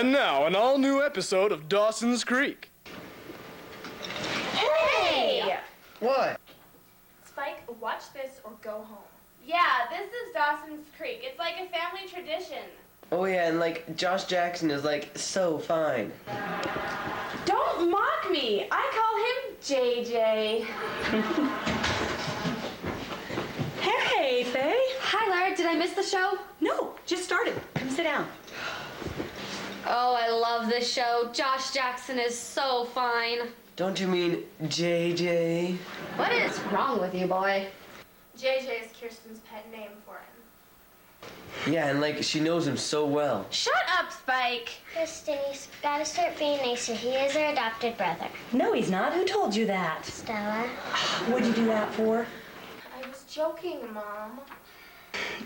And now, an all-new episode of Dawson's Creek. Hey! What? Spike, watch this or go home. Yeah, this is Dawson's Creek. It's like a family tradition. Oh yeah, and like Josh Jackson is like so fine. Don't mock me. I call him JJ. Hey, Faye. Hi, Lara. Did I miss the show? No, just started. Come sit down. Oh, I love this show. Josh Jackson is so fine. Don't you mean JJ? What is wrong with you, boy? JJ is Kirsten's pet name for him. Yeah, and like she knows him so well. Shut up, Spike. Kristen, you've got to start being nicer. He is our adopted brother. No, he's not. Who told you that? Stella. What'd you do that for? I was joking, Mom.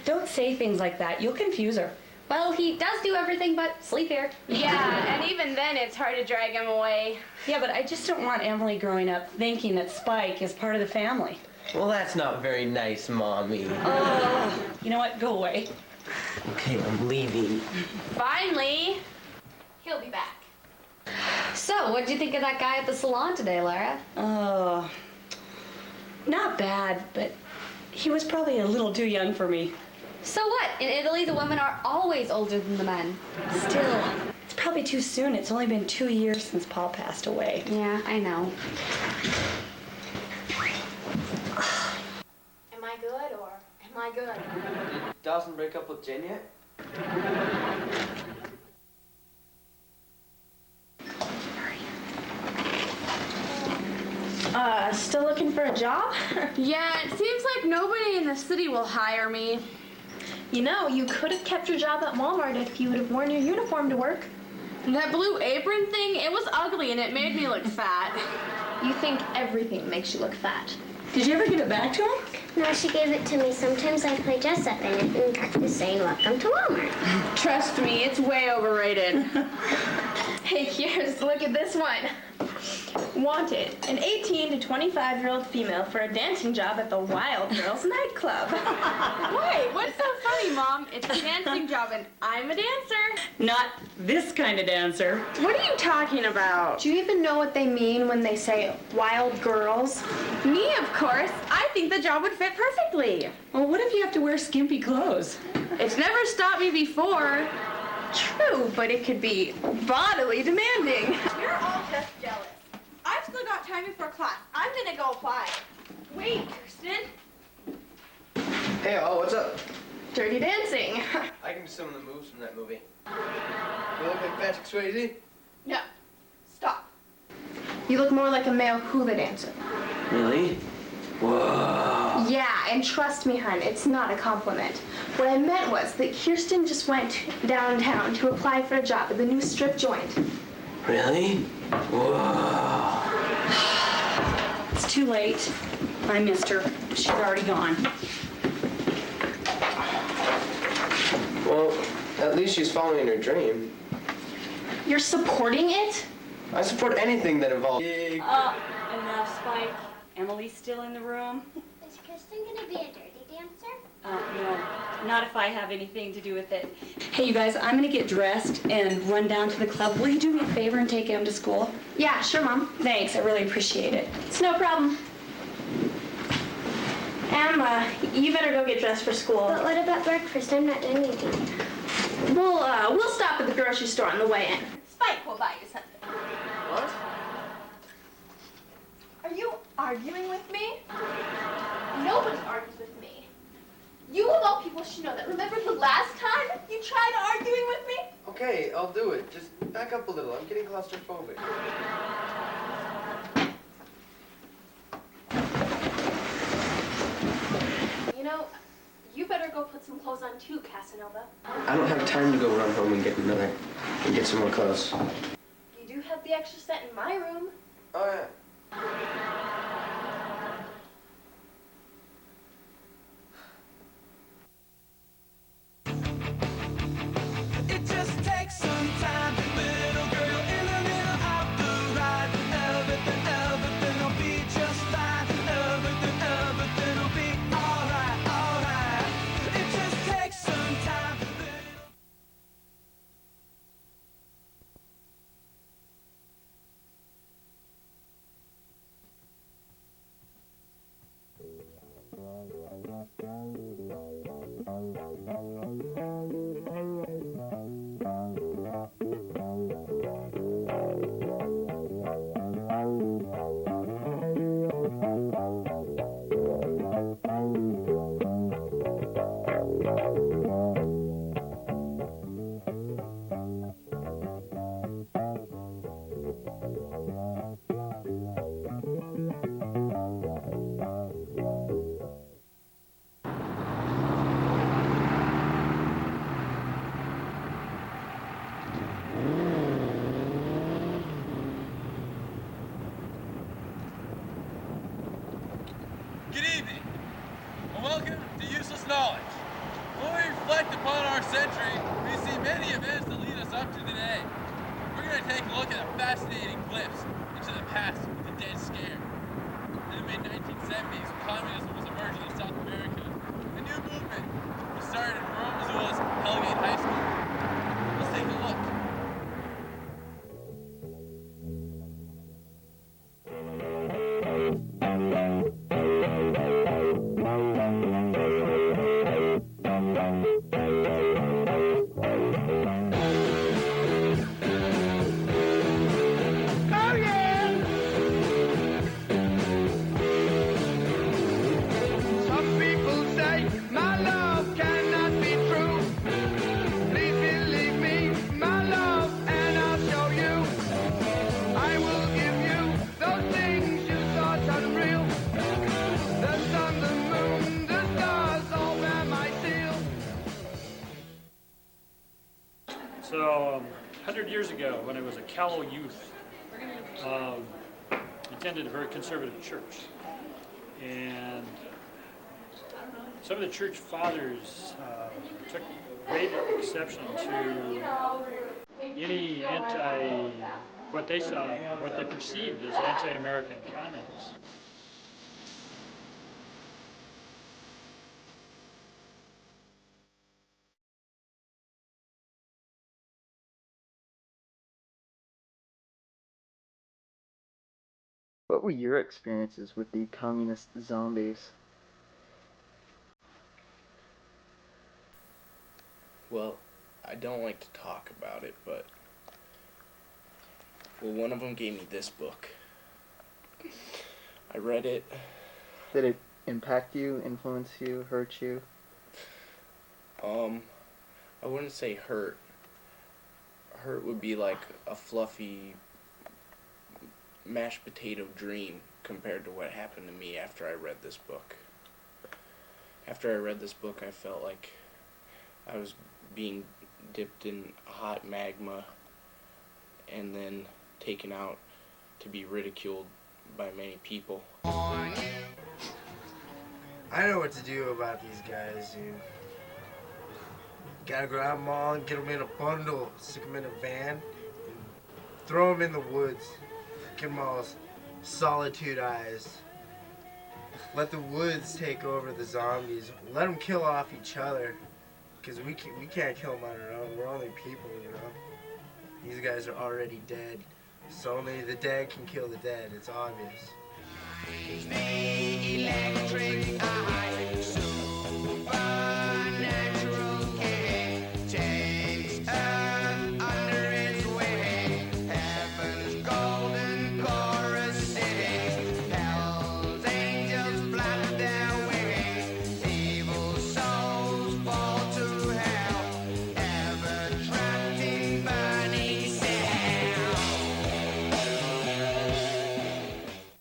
Don't say things like that. You'll confuse her. Well, he does do everything but sleep here. Yeah, and even then it's hard to drag him away. Yeah, but I just don't want Emily growing up thinking that Spike is part of the family. Well, that's not very nice, Mommy. Oh, you know what? Go away. Okay, I'm leaving. Finally. He'll be back. So, what did you think of that guy at the salon today, Lara? Oh, not bad, but he was probably a little too young for me. So what? In Italy, the women are always older than the men. Still, it's probably too soon. It's only been 2 years since Paul passed away. Yeah, I know. Am I good or am I good? Did Dawson break up with Jen yet? Still looking for a job? Yeah, it seems like nobody in the city will hire me. You know, you could have kept your job at Walmart if you would have worn your uniform to work. That blue apron thing, it was ugly and it made me look fat. You think everything makes you look fat. Did you ever give it back to him? No, she gave it to me. Sometimes I play dress up in it and practice saying welcome to Walmart. Trust me, it's way overrated. Hey, here's, look at this one. Wanted, an 18 to 25-year-old female for a dancing job at the Wild Girls nightclub. Wait, what's so funny, Mom? It's a dancing job and I'm a dancer. Not this kind of dancer. What are you talking about? Do you even know what they mean when they say wild girls? Me, of course. I think the job would fit perfectly. Well, what if you have to wear skimpy clothes? It's never stopped me before. True, but it could be bodily demanding. You're all just jealous. I've still got time before class. I'm gonna go apply. Wait, Kirsten. Hey, oh, what's up? Dirty Dancing. I can do some of the moves from that movie. You look like Patrick Swayze? No, stop. You look more like a male hula dancer. Really? Whoa. Yeah, and trust me, hun, it's not a compliment. What I meant was that Kirsten just went downtown to apply for a job at the new strip joint. Really? Whoa. It's too late. I missed her. She's already gone. Well, at least she's following her dream. You're supporting it? I support anything that involves big. Enough, Spike. Emily's still in the room. Is Kristen going to be a dirty dancer? No, not if I have anything to do with it. Hey, you guys, I'm gonna get dressed and run down to the club. Will you do me a favor and take Em to school? Yeah, sure, Mom. Thanks, I really appreciate it. It's no problem. Emma, you better go get dressed for school. But what about breakfast? I'm not doing anything. We'll stop at the grocery store on the way in. Spike will buy you something. What? Are you arguing with me? Nobody argues with me. You of all people should know that. Remember the last time you tried arguing with me? Okay, I'll do it. Just back up a little. I'm getting claustrophobic. You know, you better go put some clothes on too, Casanova. I don't have time to go run home and get some more clothes. You do have the extra set in my room. Oh, yeah. Good evening, and welcome to Useless Knowledge. When we reflect upon our century, we see many events that lead us up to today. We're going to take a look at a fascinating glimpse into the past with the Dead Scare. In the mid-1970s, communism was emerging in South America. A new movement was started in Rome, Missoula's Hellgate High School. Let's take a look. Some people say my love cannot be true. Please believe me, my love, and I'll show you. I will give you those things you thought unreal. The sun, the moon, the stars, all bear my seal. So, 100 years ago, when I was a callow youth, attended a very conservative church. And some of the church fathers took great exception to any what they saw, what they perceived as anti-American comments. What were your experiences with the communist zombies? Well, I don't like to talk about it, but one of them gave me this book. I read it. Did it impact you, influence you, hurt you? I wouldn't say hurt. Hurt would be like a fluffy mashed potato dream compared to what happened to me after I read this book. After I read this book, I felt like I was being dipped in hot magma and then taken out to be ridiculed by many people. I know what to do about these guys, dude. Gotta grab them all and get them in a bundle, stick them in a van, and throw them in the woods. Get them all solitudeized. Let the woods take over the zombies. Let them kill off each other. Because we can't kill them on our own. We're only people, you know. These guys are already dead. So only the dead can kill the dead. It's obvious. Electric eye, supernatural king, takes earth under its wing, heaven's golden chorus sings, hell's angels flap their wings, evil souls fall to hell, ever trapped in burning cell.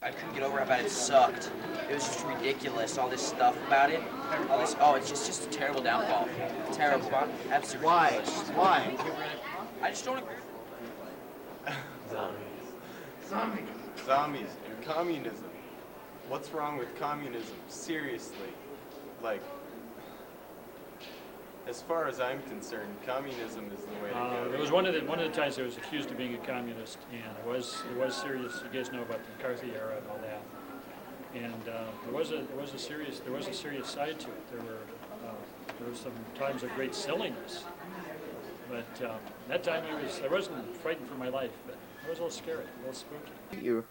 I couldn't get over how bad it sucked. It was just ridiculous, all this stuff about it. All this, it's just a terrible downfall. Terrible. Absolutely. Why? I just don't agree. Zombies and communism. What's wrong with communism? Seriously. Like, as far as I'm concerned, communism is the way to go. It was one of the times I was accused of being a communist, and it was serious. You guys know about the McCarthy era and all that. And there was a serious side to it. There were some times of great silliness, but that time I wasn't frightened for my life, but I was a little scary, a little spooky.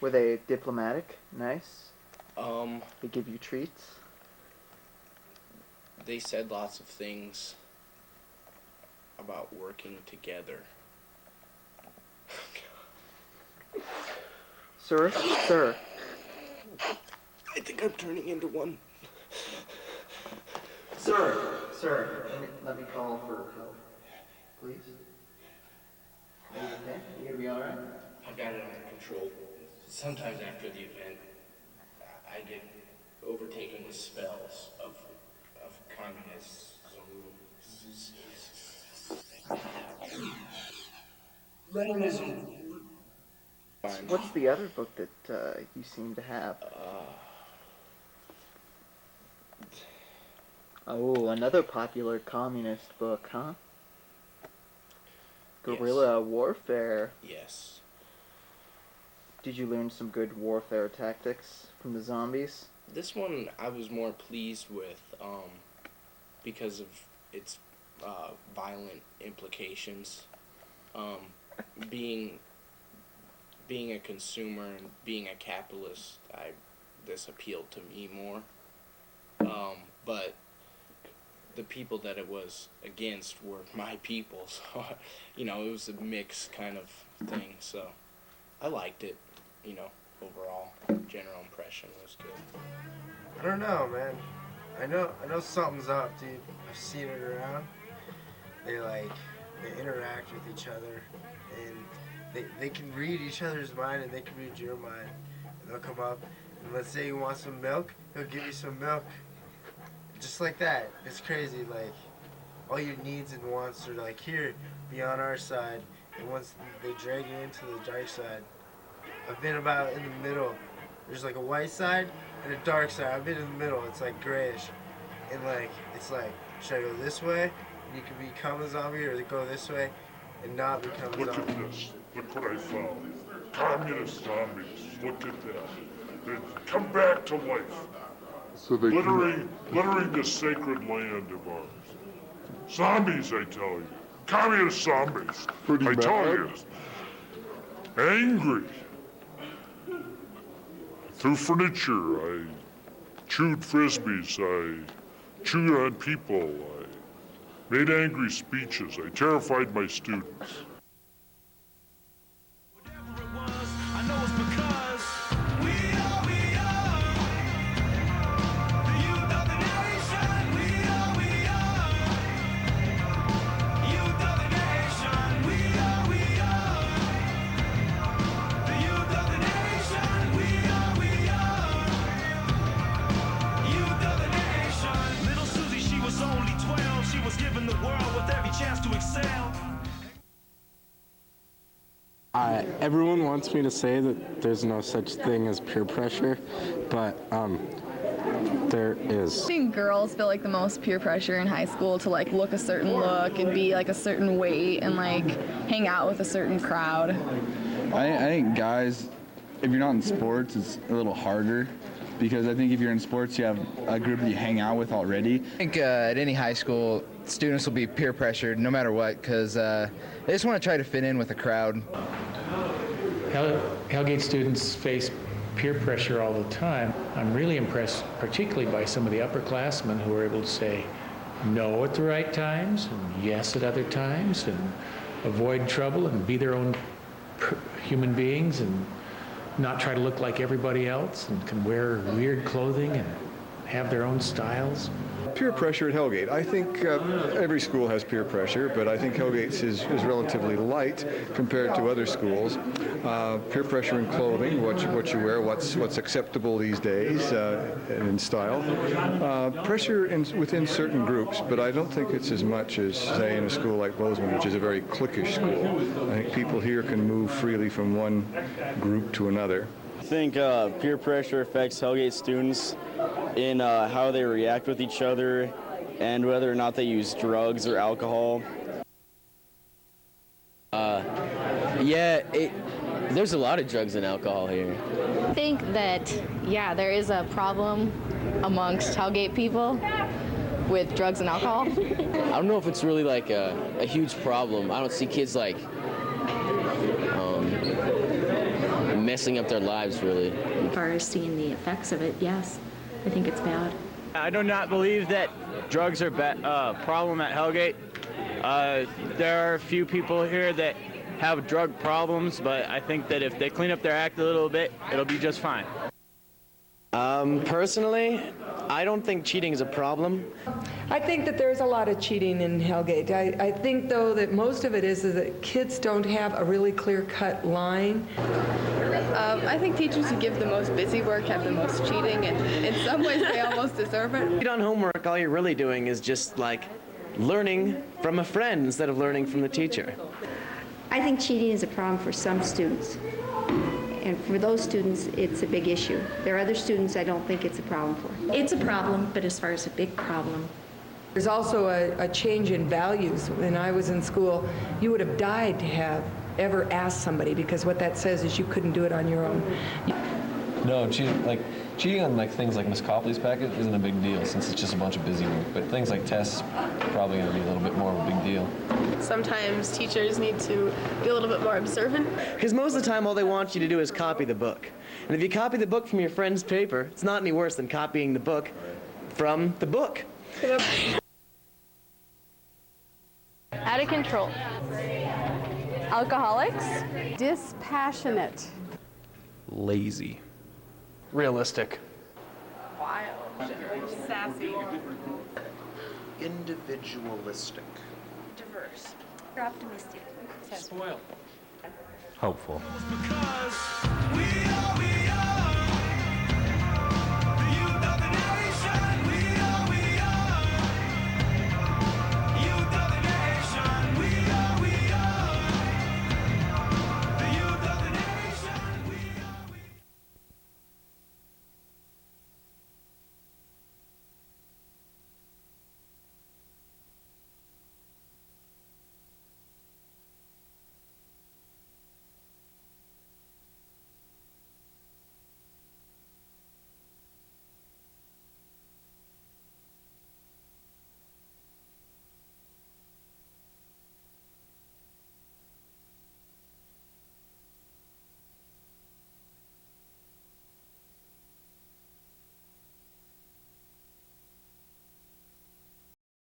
Were they diplomatic, nice? They give you treats? They said lots of things about working together. Sir, I think I'm turning into one. Sir, let me call for help, please. Are you okay? You gonna be all right? I've got it under control. Sometimes after the event, I get overtaken with spells of communism. Leninism. What's the other book that you seem to have? Oh, another popular communist book, huh? Guerrilla warfare. Yes. Did you learn some good warfare tactics from the zombies? This one I was more pleased with because of its violent implications. Being a consumer and being a capitalist, this appealed to me more. But the people that it was against were my people, so it was a mixed kind of thing. So I liked it. Overall, general impression was good. I don't know, man. I know something's up, dude. I've seen it around. They interact with each other, and they can read each other's mind, and they can read your mind. And they'll come up, and let's say you want some milk, he'll give you some milk. Just like that. It's crazy, like, all your needs and wants are like, here, be on our side, and once they drag you into the dark side, I've been about in the middle. There's like a white side and a dark side. I've been in the middle. It's like grayish. And it's like, should I go this way? And you can become a zombie, or go this way and not become a Look zombie. at this. Look what I found. Communist zombies. Look at that. They come back to life. So they littering the sacred land of ours. Zombies, I tell you. Communist zombies. Pretty I tell mad. you. Angry. Threw furniture. I chewed frisbees. I chewed on people. I made angry speeches. I terrified my students. I know it's because we are the youth of the nation. We are youth of the nation. We are the youth of the nation. We are youth of the nation. Little Susie, she was only 12. She was given the world with every chance to excel. Everyone wants me to say that there's no such thing as peer pressure, but there is. I think girls feel like the most peer pressure in high school to look a certain look and be a certain weight and hang out with a certain crowd. I think guys, if you're not in sports, it's a little harder. Because I think if you're in sports, you have a group that you hang out with already. I think at any high school, students will be peer pressured no matter what, because they just want to try to fit in with the crowd. Hellgate students face peer pressure all the time. I'm really impressed particularly by some of the upperclassmen who are able to say no at the right times and yes at other times and avoid trouble and be their own human beings and not try to look like everybody else and can wear weird clothing and have their own styles. Peer pressure at Hellgate. I think every school has peer pressure, but I think Hellgate's is relatively light compared to other schools. Peer pressure in clothing, what you wear, what's acceptable these days in style. Pressure within certain groups, but I don't think it's as much as, say, in a school like Bozeman, which is a very cliquish school. I think people here can move freely from one group to another. I think peer pressure affects Hellgate students in how they react with each other and whether or not they use drugs or alcohol. There's a lot of drugs and alcohol here. I think that, there is a problem amongst Hellgate people with drugs and alcohol. I don't know if it's really a huge problem. I don't see kids messing up their lives really. As far as seeing the effects of it, yes, I think it's bad. I do not believe that drugs are a problem at Hellgate. There are a few people here that have drug problems, but I think that if they clean up their act a little bit, it'll be just fine. Personally, I don't think cheating is a problem. I think that there's a lot of cheating in Hellgate. I think, though, that most of it is that kids don't have a really clear-cut line. I think teachers who give the most busy work have the most cheating, and in some ways they almost deserve it. Cheat on homework, all you're really doing is just like learning from a friend instead of learning from the teacher. I think cheating is a problem for some students. And for those students, it's a big issue. There are other students I don't think it's a problem for. It's a problem, but as far as a big problem. There's also a change in values. When I was in school, you would have died to have ever asked somebody, because what that says is you couldn't do it on your own. No, cheating on things like Miss Copley's packet isn't a big deal since it's just a bunch of busy work. But things like tests probably going to be a little bit more of a big deal. Sometimes teachers need to be a little bit more observant. Because most of the time all they want you to do is copy the book. And if you copy the book from your friend's paper, it's not any worse than copying the book from the book. Out of control. Alcoholics. Dispassionate. Lazy. Realistic. Wild. Sassy. Individualistic. Diverse. Optimistic. Spoiled. Hopeful. Because we